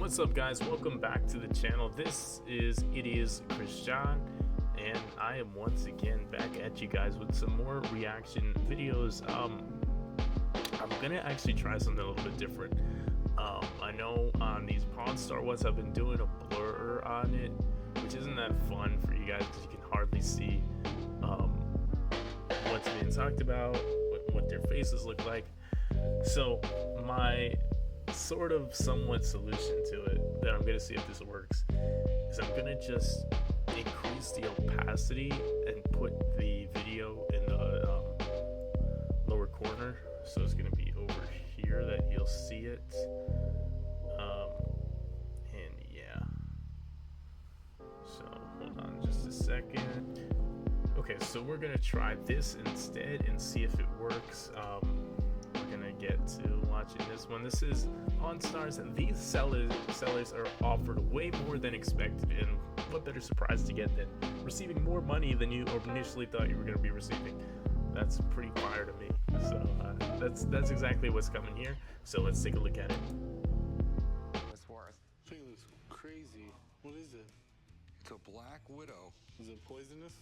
What's up, guys? Welcome back to the channel. This is ItizChristion, and I am once again back at you guys with some more reaction videos. I'm gonna actually try something a little bit different. I know on these Pawn Star ones I've been doing a blur on it, which isn't that fun for you guys because you can hardly see what's being talked about, what their faces look like. So my sort of somewhat solution to it, that I'm gonna see if this works, is I'm gonna just increase the opacity and put the video in the lower corner, so it's gonna be over here that you'll see it. And yeah, so hold on just a second. Okay, so we're gonna try this instead and see if it works. We're gonna get to watching this one. This is Pawn Stars, and these sellers are offered way more than expected, and what better surprise to get than receiving more money than you initially thought you were gonna be receiving. That's pretty fire to me. So that's exactly what's coming here. So let's take a look at it. It's worth. Thing looks crazy. What is it? It's a black widow. Is it poisonous?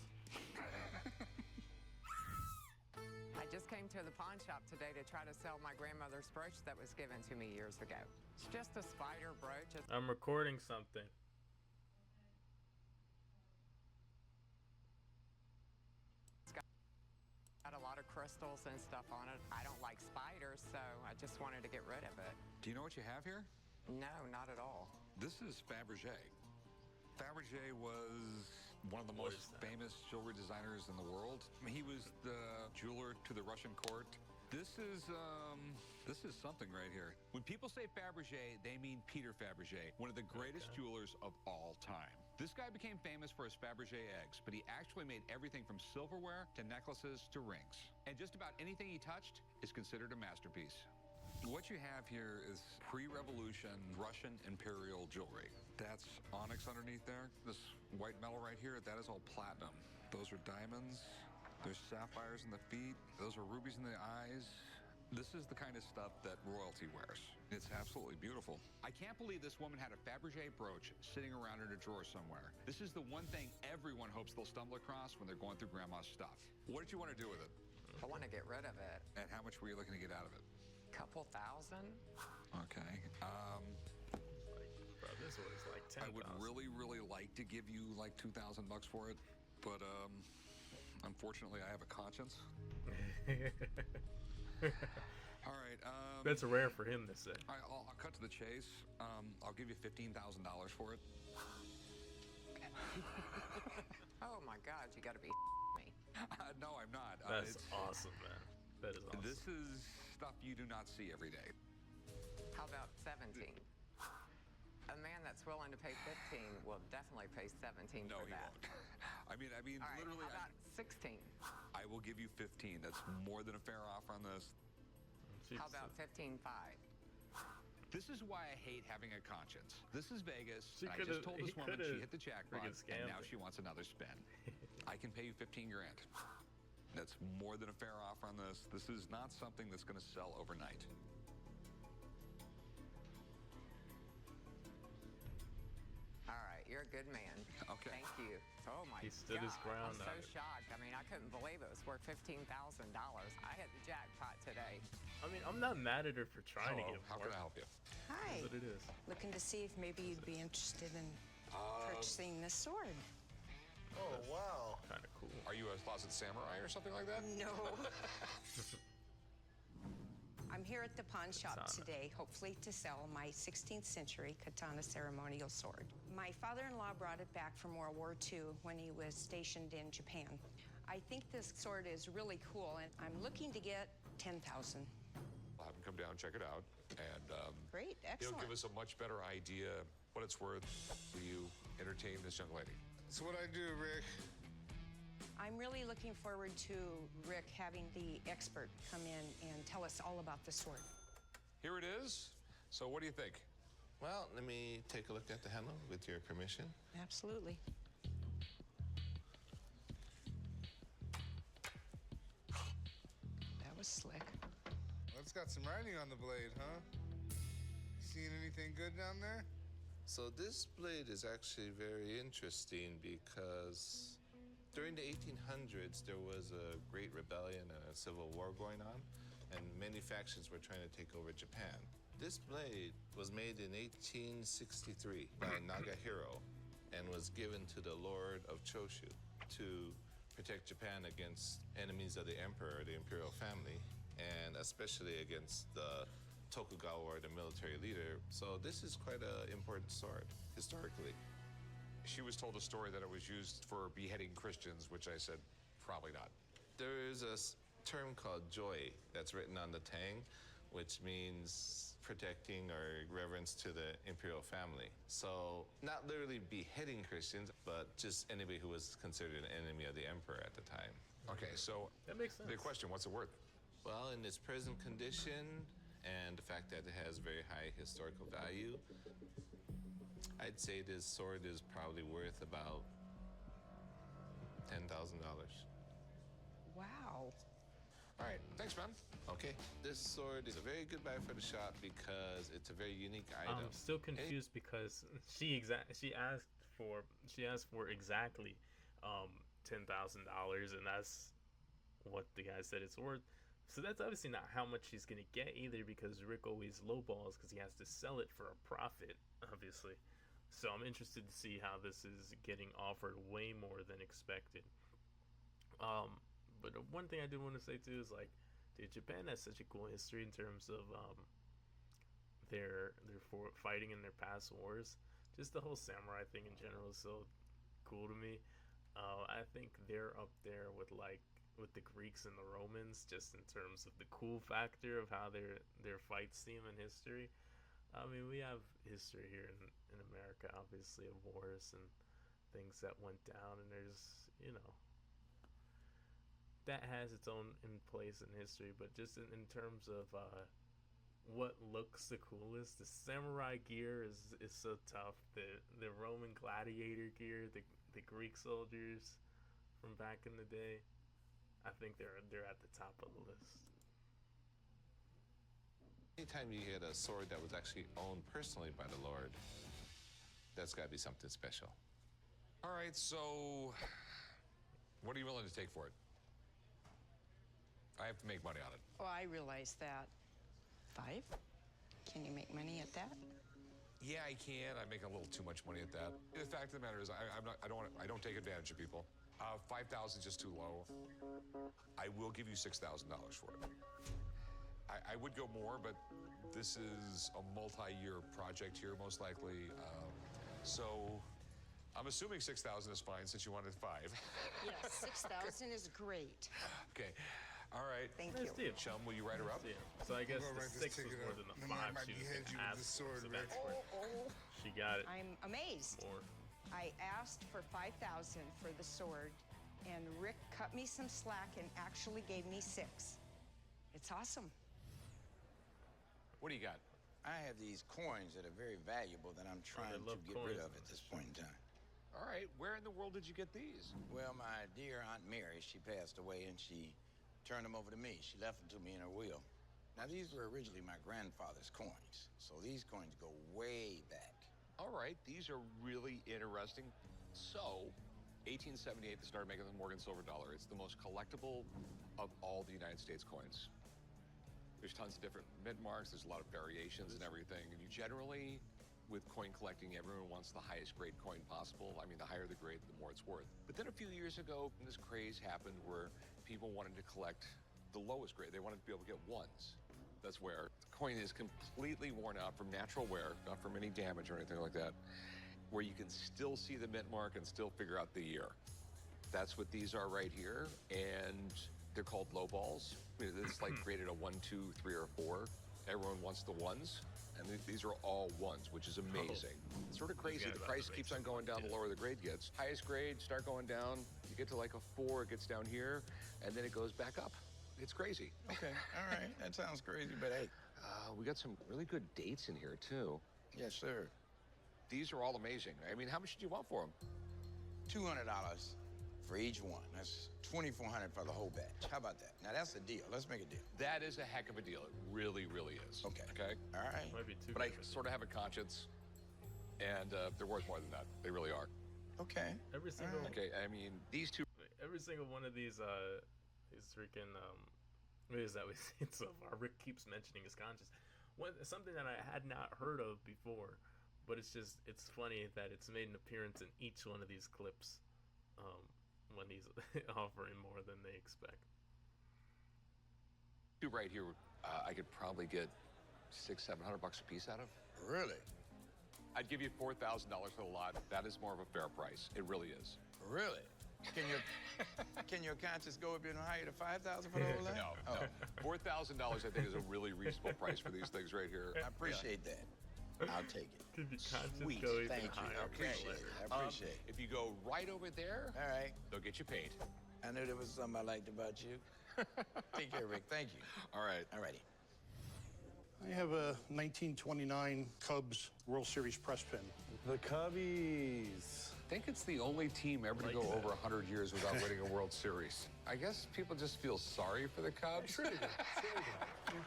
I just came to the pawn shop today to try to sell my grandmother's brooch that was given to me years ago. It's just a spider brooch. I'm recording something. It's got a lot of crystals and stuff on it. I don't like spiders, so I just wanted to get rid of it. Do you know what you have here? No, not at all. This is Fabergé. Fabergé was one of the most famous jewelry designers in the world. He was the jeweler to the Russian court. This is something right here. When people say Fabergé, they mean Peter Fabergé, one of the greatest jewelers of all time. This guy became famous for his Fabergé eggs, but he actually made everything from silverware to necklaces to rings. And just about anything he touched is considered a masterpiece. What you have here is pre-revolution Russian imperial jewelry. That's onyx underneath there. This white metal right here, that is all platinum. Those are diamonds. There's sapphires in the feet. Those are rubies in the eyes. This is the kind of stuff that royalty wears. It's absolutely beautiful. I can't believe this woman had a Fabergé brooch sitting around in a drawer somewhere. This is the one thing everyone hopes they'll stumble across when they're going through grandma's stuff. What did you want to do with it? I want to get rid of it. And how much were you looking to get out of it? Couple thousand? Okay. Bro, this was like 10,000. I would really like to give you like $2,000 for it, but unfortunately I have a conscience. All right. That's rare for him to say. I'll cut to the chase. I'll give you $15,000 for it. Oh my God, you gotta be me. No, I'm not. That's awesome, man. That is awesome. This is stuff you do not see every day. How about 17? A man that's willing to pay 15 will definitely pay 17 No, for he that. won't. I mean, All right, literally. how about 16? I will give you 15. That's more than a fair offer on this. Jeez. How about 15.5? This is why I hate having a conscience. This is Vegas, and I could've- just told he this woman she could've hit the jackpot, freaking and scammed now me. she wants another spin. I can pay you 15 grand. That's more than a fair offer on this. This is not something that's going to sell overnight. All right, you're a good man. Okay. Thank you. Oh my God. He stood his ground I'm on so it. shocked. I mean, I couldn't believe it was worth $15,000. I hit the jackpot today. I mean, I'm not mad at her for trying to Hello, get how more. can I help you? Hi. That's what it is. Looking to see if maybe you'd be interested in purchasing this sword. Oh, wow. Kind of cool. Are you a closet samurai or something like that? No. I'm here at the pawn shop Katana. today, hopefully to sell my 16th century katana ceremonial sword. My father-in-law brought it back from World War II when he was stationed in Japan. I think this sword is really cool, and I'm looking to get 10,000. I'll have him come down, check it out, and Great, he'll excellent. give us a much better idea what it's worth. Will you entertain this young lady? That's what I do, Rick. I'm really looking forward to Rick having the expert come in and tell us all about the sword. Here it is. So what do you think? Well, let me take a look at the handle with your permission. Absolutely. That was slick. Well, it's got some writing on the blade, huh? You seeing anything good down there? So this blade is actually very interesting because during the 1800s, there was a great rebellion and a civil war going on, and many factions were trying to take over Japan. This blade was made in 1863 by Nagahiro and was given to the Lord of Choshu to protect Japan against enemies of the emperor, the imperial family, and especially against the Tokugawa, or the military leader. So this is quite an important sword, historically. She was told a story that it was used for beheading Christians, which I said, probably not. There is a term called joy that's written on the tang, which means protecting or reverence to the imperial family. So not literally beheading Christians, but just anybody who was considered an enemy of the emperor at the time. Okay, so That makes sense. the question, what's it worth? Well, in its present condition and the fact that it has very high historical value, I'd say this sword is probably worth about $10,000. Wow. All right, thanks, man. Okay, this sword is a very good buy for the shop because it's a very unique item. I'm still confused because she asked for exactly $10,000, and that's what the guy said it's worth. So that's obviously not how much she's gonna get either, because Rick always lowballs because he has to sell it for a profit, obviously. So I'm interested to see how this is getting offered way more than expected. But one thing I do want to say too is, like, dude, Japan has such a cool history in terms of their fighting in their past wars. Just the whole samurai thing in general is so cool to me. I think they're up there with the Greeks and the Romans, just in terms of the cool factor of how their fights seem in history. I mean, we have history here in America, obviously, of wars and things that went down, and there's, that has its own in place in history. But just in terms of what looks the coolest, the samurai gear is so tough. The Roman gladiator gear, the Greek soldiers from back in the day, I think they're at the top of the list. Anytime you get a sword that was actually owned personally by the Lord, that's got to be something special. All right, so what are you willing to take for it? I have to make money on it. Oh, I realize that. 5? Can you make money at that? Yeah, I can. I make a little too much money at that. The fact of the matter is, I don't take advantage of people. 5,000 is just too low. I will give you $6,000 for it. I would go more, but this is a multi-year project here, most likely. So I'm assuming 6,000 is fine since you wanted 5. Yes, 6,000 is great. Okay. All right. Thank Nice you. deal. Chum, will you write her up? Yeah. So I guess I'm the gonna write this 6 was ticket more up. than the And then I 5 might she was behead going to you with ask this for. sword, So Rick. that's where she got it. I'm amazed. More. I asked for 5,000 for the sword, and Rick cut me some slack and actually gave me 6. It's awesome. What do you got? I have these coins that are very valuable that I'm trying to love get rid coins. of at this point in time. All right. Where in the world did you get these? Well, my dear Aunt Mary, she passed away and she turned them over to me. She left them to me in her will. Now, these were originally my grandfather's coins, so these coins go way back. All right. These are really interesting. So, 1878, they started making the Morgan silver dollar. It's the most collectible of all the United States coins. There's tons of different mint marks. There's a lot of variations and everything. And you generally, with coin collecting, everyone wants the highest grade coin possible. I mean, the higher the grade, the more it's worth. But then a few years ago, this craze happened where people wanted to collect the lowest grade. They wanted to be able to get ones. That's where the coin is completely worn out from natural wear, not from any damage or anything like that, where you can still see the mint mark and still figure out the year. That's what these are right here, and they're called low balls. It's like graded a 1, 2, 3, or 4. Everyone wants the ones, and these are all ones, which is amazing. It's sort of crazy. Yeah, The that price makes keeps on going down the sense. lower the grade gets. Highest grade, start going down. You get to like a 4, it gets down here, and then it goes back up. It's crazy. Okay, all right. That sounds crazy, but hey. We got some really good dates in here, too. Yes, sir. These are all amazing. I mean, how much did you want for them? $200 for each one. That's $2,400 for the whole batch. How about that? Now, that's a deal. Let's make a deal. That is a heck of a deal. It really, really is. Okay. Okay? All right. Might be too But I good. sort of have a conscience, And they're worth more than that. They really are. Okay. Every single Okay, I mean, these two. every single one of these freaking what is that? It's so far. Rick keeps mentioning his conscience. Something that I had not heard of before, but it's funny that it's made an appearance in each one of these clips when he's offering more than they expect. Two right here, I could probably get $600-700 a piece out of. Really? I'd give you $4,000 for the lot. That is more of a fair price. It really is. Really? Can your conscience go up even higher to 5,000 for the whole lot? No. Oh, $4,000, I think, is a really reasonable price for these things right here. I appreciate that. I'll take it. Could your conscience Sweet. go even Thank you. higher? I appreciate it. I appreciate it. If you go right over there, All right. they'll get you paid. I knew there was something I liked about you. Take care, Rick. Thank you. All right. All righty. I have a 1929 Cubs World Series press pin. The Cubbies. I think it's the only team ever to go over 100 years without winning a World Series. I guess people just feel sorry for the Cubs. Sure they do.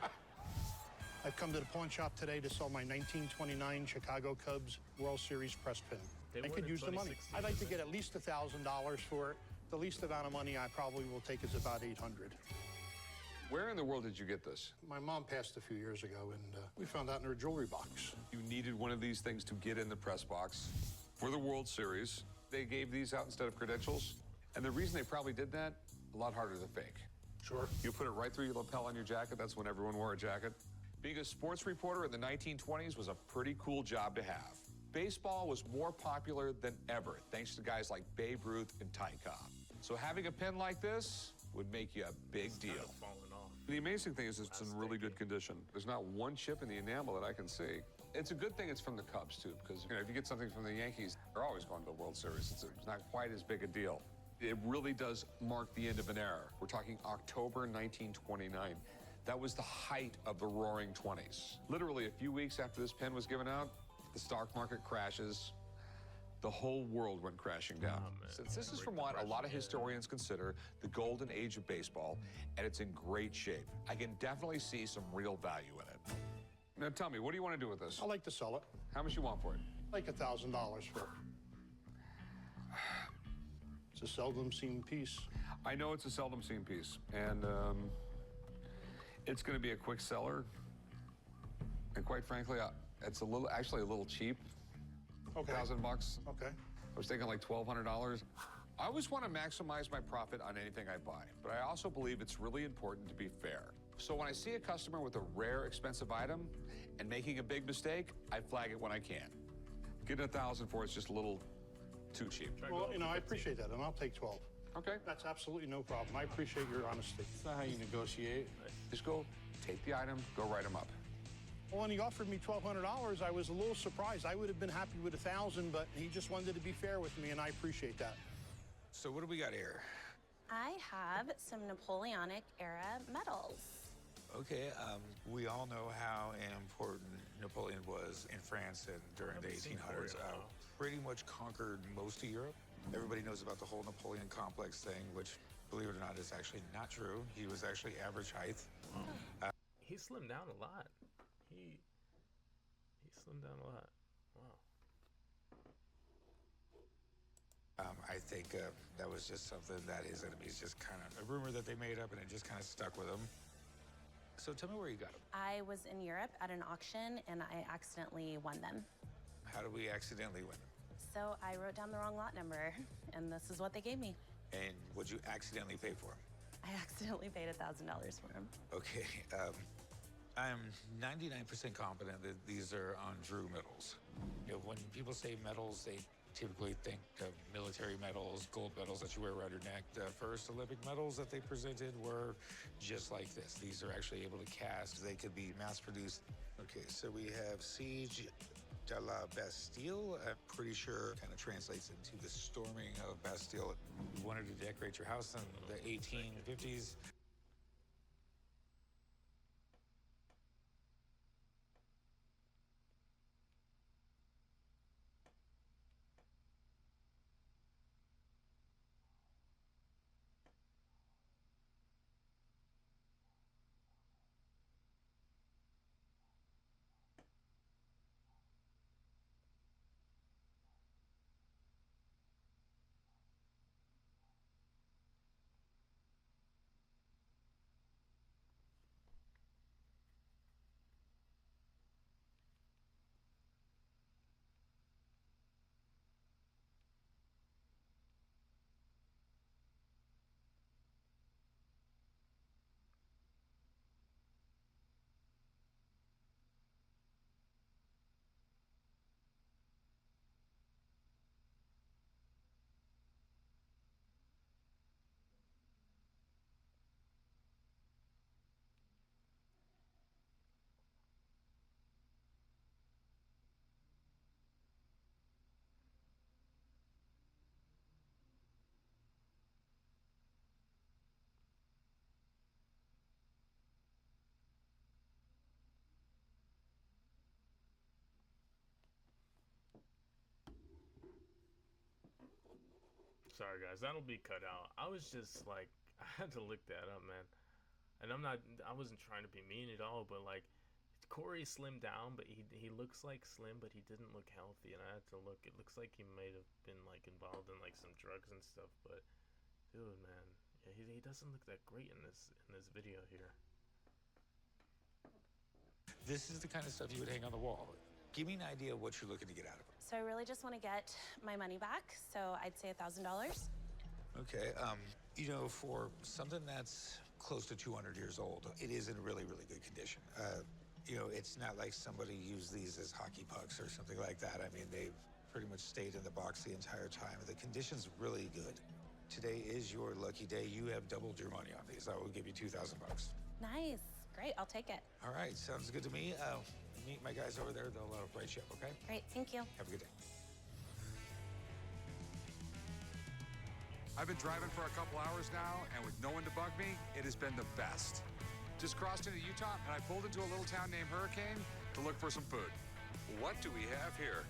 I've come to the pawn shop today to sell my 1929 Chicago Cubs World Series press pin. They I won could in use the money. 2016, I'd like to didn't get at least $1,000 for it. The least amount of money I probably will take is about $800. Where in the world did you get this? My mom passed a few years ago, and we found out in her jewelry box. You needed one of these things to get in the press box for the World Series. They gave these out instead of credentials. And the reason they probably did that, a lot harder to fake. Sure. You put it right through your lapel on your jacket. That's when everyone wore a jacket. Being a sports reporter in the 1920s was a pretty cool job to have. Baseball was more popular than ever, thanks to guys like Babe Ruth and Ty Cobb. So having a pen like this would make you a big deal. Kind of falling off. The amazing thing is it's in really good condition. There's not one chip in the enamel that I can see. It's a good thing it's from the Cubs, too, because if you get something from the Yankees, they're always going to the World Series. It's not quite as big a deal. It really does mark the end of an era. We're talking October 1929. That was the height of the Roaring 20s. Literally a few weeks after this pen was given out, the stock market crashes. The whole world went crashing down. Since this is from what a lot of historians consider the golden age of baseball, and it's in great shape. I can definitely see some real value in it. Now tell me, what do you want to do with this? I like to sell it. How much you want for it? Like $1,000 for it. It's a seldom seen piece. I know it's a seldom seen piece, and it's going to be a quick seller. And quite frankly, it's actually a little cheap. Okay. $1,000. Okay. I was thinking like $1,200. I always want to maximize my profit on anything I buy, but I also believe it's really important to be fair. So when I see a customer with a rare, expensive item and making a big mistake, I flag it when I can. Getting $1,000 for it's just a little too cheap. Well, I appreciate that, and I'll take 12. Okay. That's absolutely no problem. I appreciate your honesty. That's not how you negotiate. Just go take the item, go write them up. Well, when he offered me $1,200, I was a little surprised. I would have been happy with $1,000, but he just wanted to be fair with me, and I appreciate that. So what do we got here? I have some Napoleonic era medals. Okay, we all know how important Napoleon was in France and during the 1800s. Pretty much conquered most of Europe. Everybody knows about the whole Napoleon complex thing, which, believe it or not, is actually not true. He was actually average height. He slimmed down a lot. He slimmed down a lot. Wow. I think that was just something that his enemies just kind of, a rumor that they made up, and it just kind of stuck with him. So tell me where you got them. I was in Europe at an auction and I accidentally won them. How did we accidentally win them? So I wrote down the wrong lot number and this is what they gave me. And would you accidentally pay for them? I accidentally paid $1,000 for them. Okay, I'm 99% confident that these are on Drew medals. When people say medals, they typically think of military medals, gold medals that you wear around your neck. The first Olympic medals that they presented were just like this. These are actually able to cast. They could be mass-produced. Okay, so we have Siege de la Bastille. I'm pretty sure kind of translates into the storming of Bastille. You wanted to decorate your house in the 1850s. sorry guys, that'll be cut out. I was just like, I had to look that up, man. And I wasn't trying to be mean at all, but like, Cory slimmed down, but he looks like slim, but he didn't look healthy, and I had to look. It looks like he might have been like involved in like some drugs and stuff, but dude, man, yeah, he doesn't look that great in this video here. This is the kind of stuff you would hang on the wall. Give me an idea of what you're looking to get out of it. So I really just want to get my money back. So I'd say $1,000. Okay, you know, for something that's close to 200 years old, it is in really, really good condition. You know, it's not like somebody used these as hockey pucks or something like that. I mean, they've pretty much stayed in the box the entire time. The condition's really good. Today is your lucky day. You have doubled your money on these. I will give you $2,000. Nice. Great. I'll take it. All right, sounds good to me. Meet my guys over there. They'll write you up, okay? Great. Thank you. Have a good day. I've been driving for a couple hours now, and with no one to bug me, it has been the best. Just crossed into Utah, and I pulled into a little town named Hurricane to look for some food. What do we have here?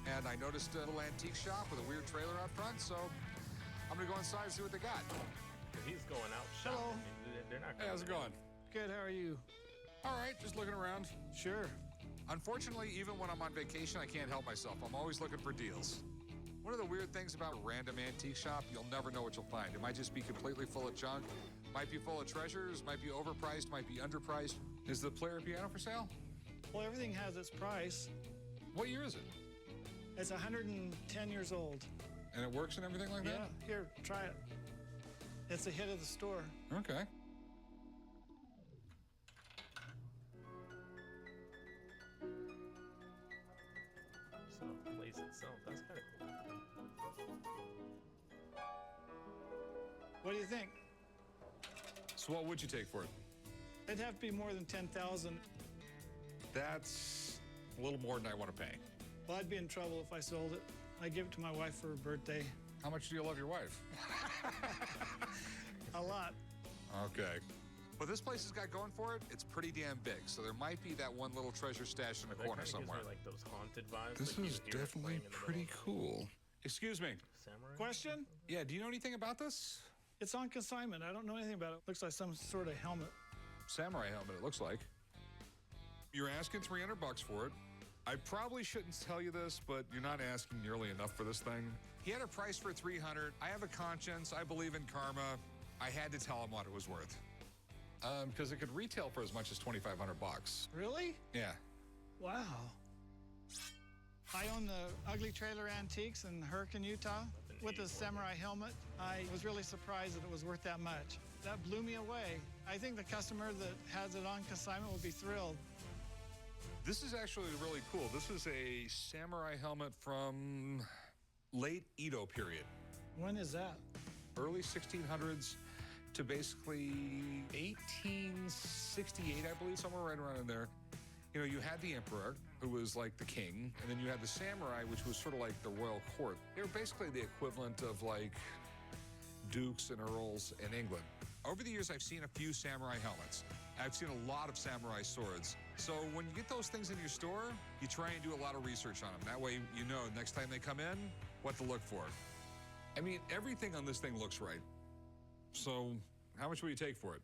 And I noticed a little antique shop with a weird trailer out front, so I'm gonna go inside and see what they got. He's going out shopping. They're not. Hey, how's it going? Good, how are you? All right, just looking around. Sure. Unfortunately, even when I'm on vacation, I can't help myself. I'm always looking for deals. One of the weird things about a random antique shop, you'll never know what you'll find. It might just be completely full of junk, might be full of treasures, might be overpriced, might be underpriced. Is the player piano for sale? Well, everything has its price. What year is it? It's 110 years old. And it works and everything like that? Yeah, here, try it. It's a hit of the store. Okay. So it plays itself. That's kind of cool. What do you think? So what would you take for it? It'd have to be more than 10,000. That's a little more than I want to pay. Well, I'd be in trouble if I sold it. I give it to my wife for her birthday. How much do you love your wife? A lot. Okay. What this place has got going for it, it's pretty damn big, so there might be that one little treasure stash in the corner somewhere. Gives me, like those haunted vibes. This like is definitely pretty cool. Excuse me. Samurai? Question? Yeah, do you know anything about this? It's on consignment. I don't know anything about it. Looks like some sort of helmet. Samurai helmet, it looks like. You're asking $300 for it. I probably shouldn't tell you this, but you're not asking nearly enough for this thing. He had a price for $300. I have a conscience. I believe in karma. I had to tell him what it was worth. Because it could retail for as much as $2,500. Really? Yeah. Wow. I own the Ugly Trailer Antiques in Hurricane, Utah, with the samurai helmet. I was really surprised that it was worth that much. That blew me away. I think the customer that has it on consignment will be thrilled. This is actually really cool. This is a samurai helmet from late Edo period. When is that? Early 1600s to basically 1868, I believe, somewhere right around in there. You know, you had the emperor, who was like the king, and then you had the samurai, which was sort of like the royal court. They were basically the equivalent of like dukes and earls in England. Over the years, I've seen a few samurai helmets. I've seen a lot of samurai swords. So when you get those things in your store, you try and do a lot of research on them. That way you know next time they come in, what to look for. I mean, everything on this thing looks right. So how much will you take for it?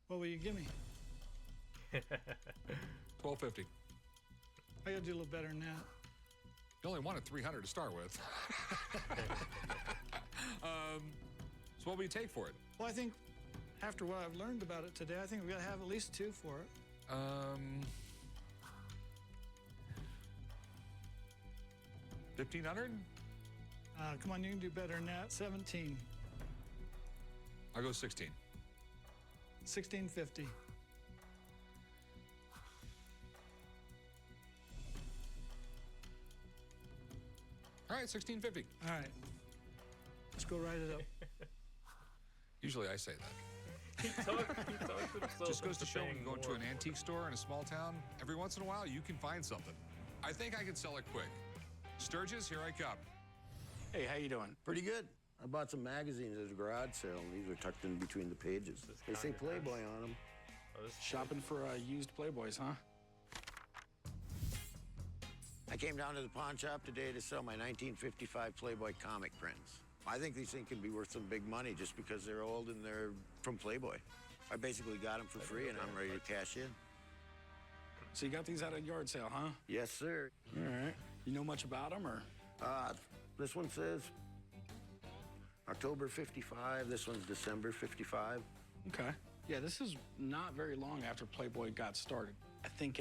What will you give me? $1,250. I gotta do a little better than that. You only wanted $300 to start with. So what will you take for it? Well, I think after what I've learned about it today, I think we gotta have at least 2 for it. $1,500? Come on, you can do better than that. 17. I'll go 16. 1650. All right, 1650. All right. Let's go write it up. Usually I say that. He talks to himself. Just goes to show when you go into an more. antique store in a small town, every once in a while you can find something. I think I can sell it quick. Sturgis, here I come. Hey, how you doing? Pretty good. I bought some magazines at a garage sale, and these are tucked in between the pages. They say Playboy on them. Shopping for used Playboys, huh? I came down to the pawn shop today to sell my 1955 Playboy comic prints. I think these things can be worth some big money just because they're old and they're from Playboy. I basically got them for free and I'm ready to cash in. So you got these at a yard sale, huh? Yes, sir. All right. You know much about them, or? This one says October 55. This one's December 55. Okay. Yeah, this is not very long after Playboy got started. I think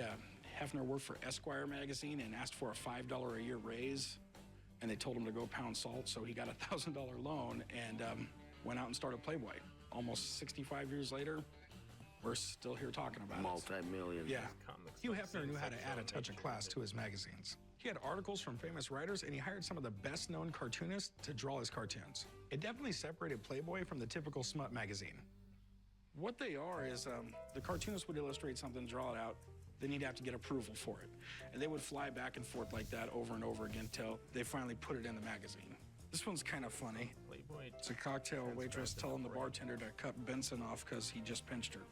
Hefner worked for Esquire magazine and asked for a $5 a year raise, and they told him to go pound salt, so he got a $1,000 loan and went out and started Playboy. Almost 65 years later, we're still here talking about it. Multi-million. Yeah. Hugh Hefner knew how to add a touch of class to his magazines. He had articles from famous writers, and he hired some of the best-known cartoonists to draw his cartoons. It definitely separated Playboy from the typical smut magazine. What they are is the cartoonist would illustrate something, draw it out, then he'd have to get approval for it. And they would fly back and forth like that over and over again till they finally put it in the magazine. This one's kind of funny. It's a cocktail waitress telling the bartender to cut Benson off because he just pinched her.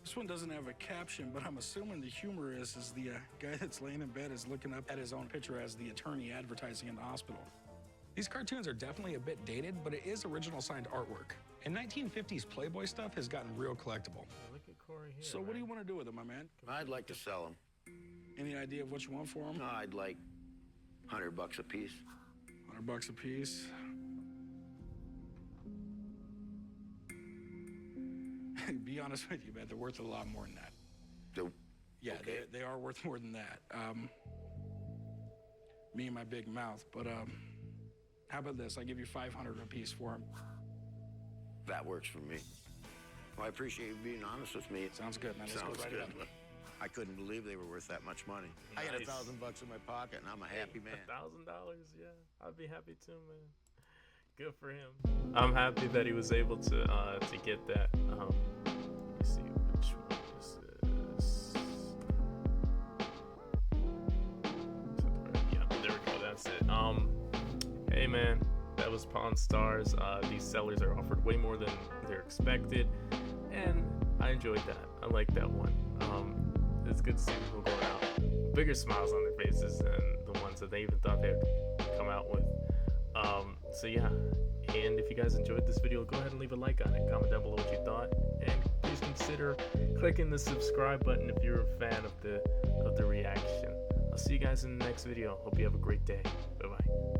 This one doesn't have a caption, but I'm assuming the humor is the guy that's laying in bed is looking up at his own picture as the attorney advertising in the hospital. These cartoons are definitely a bit dated, but it is original signed artwork. And 1950s Playboy stuff has gotten real collectible. Look at Cory here. So what do you want to do with them, my man? I'd like to sell them. Any idea of what you want for them? No, I'd like $100 a piece. $100 a piece. Be honest with you, man, they're worth a lot more than that. Yeah, okay. they are worth more than that. Me and my big mouth, but how about this? I give you $500 a piece for them. That works for me. Well, I appreciate you being honest with me. Sounds good, man. Let's Sounds go right good. up. I couldn't believe they were worth that much money. I got Nice. $1,000 in my pocket, and I'm a happy man. $1,000, yeah. I'd be happy too, man. Good for him. I'm happy that he was able to get that. Let me see which one this is. Yeah, there we go. That's it. Hey man, that was Pawn Stars. These sellers are offered way more than they're expected, and I enjoyed that. I like that one. It's good to see people going out, bigger smiles on their faces than the ones that they even thought they'd come out with. So yeah, and if you guys enjoyed this video, go ahead and leave a like on it, comment down below what you thought, and please consider clicking the subscribe button if you're a fan of the reaction. I'll see you guys in the next video. Hope you have a great day. Bye bye.